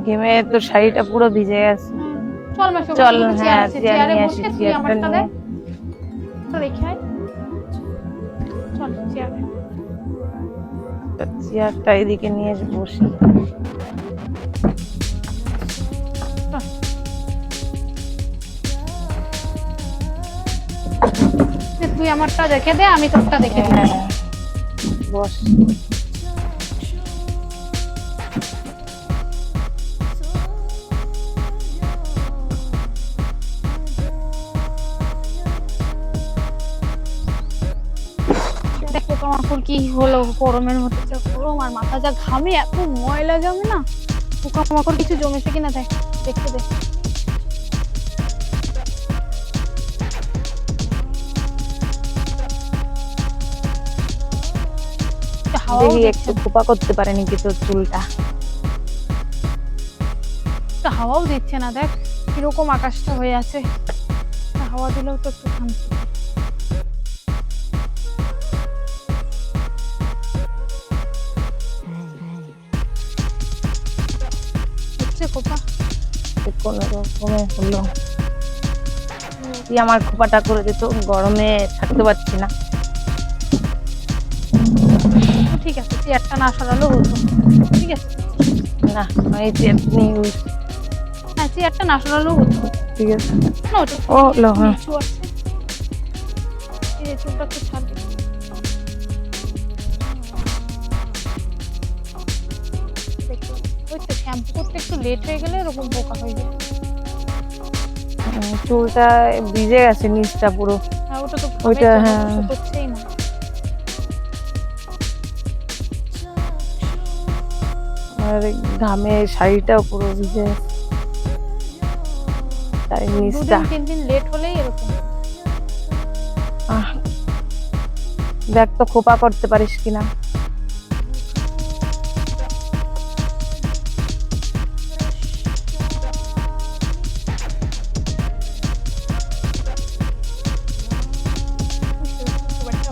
ঘেমে তোর শাড়িটা পুরো ভিজে গেছে। চল মাসি, চল, হ্যাঁ, চেয়ারে নিয়ে বসে আসি, তুই আমারটা চেয়ারটা দে, তো রেখে আয়। চল চেয়ারে। চেয়ারটা এদিকে নিয়ে এসে বসি। তুই আমারটা দেখে দে, আমি তোরটা দেখে দিই। হ্যাঁ, বস। দেখো পোকামাকড় কি হলো, গরমের মধ্যে যা গরম আর মাথা যা ঘামে, এত ময়লা জমে না। পোকামাকড় কিছু জমেছে কিনা দেখ, দেখতে দে। দেখি একটু খোপা করতে পারেনি কি তোর চুলটা। হাওয়াও দিচ্ছে না, দেখ কিরকম আকাশটা হয়ে আছে। হাওয়া দিলেও তো একটু শান্তি। হচ্ছে খোপা কোনো রকমে হলো। তুই আমার খোপাটা করে দিত, গরমে থাকতে পারছি না। ঠিক আছে, চেয়ারটা না সরালেও হতো। ঠিক আছে না, আমি চেয়ার নিয়ে হ্যাঁ, চেয়ারটা না সরালেও হতো। ঠিক আছে। না ওটা ও লো, হ্যাঁ। নিচু আছে, এই চুলটা একটু ছাড়। ওই তো শ্যাম্পু করতে একটু লেট হয়ে গেলে এরকম পোকা হয়ে যায়। চুলটা ভিজে গেছে নিচটা পুরো। হ্যাঁ ওটা তো ওইটা, হ্যাঁ। হচ্ছেই না। আর ঘামে শাড়িটাও পুরো ভিজে গেছে, তাই নিচটা। 2-3 দিন লেট হলেই এরকম। দেখ তো খোপা করতে পারিস কিনা।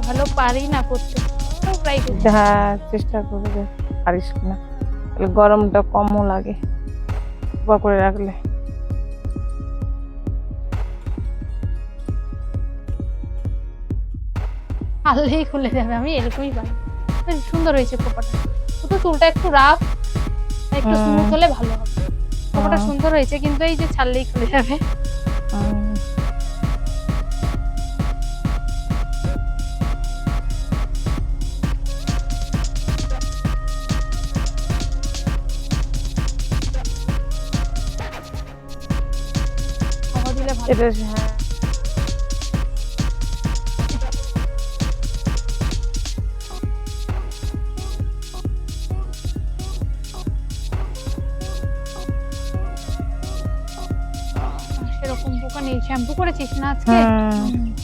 ভালো পারি না করতে, ট্রাই করি। হ্যাঁ, চেষ্টা করে দেখ পারিস কিনা, তাহলে গরমটা কমও লাগে খোপা করে রাখলে। পারলেই খুলে যাবে, আমি এরকমই পারি। বেশ সুন্দর হয়েছে খোপাটা, শুধু চুলটা একটু রাফ, একটু স্মুথ হলে ভালো হবে। খোপাটা সুন্দর হয়েছে, কিন্তু এই যে ছাড়লেই খুলে যাবে। হাওয়া দিলে ভালো। এটা, হ্যাঁ। সেরকম পোকা নেই। শ্যাম্পু করেছিস না আজকে? হুম।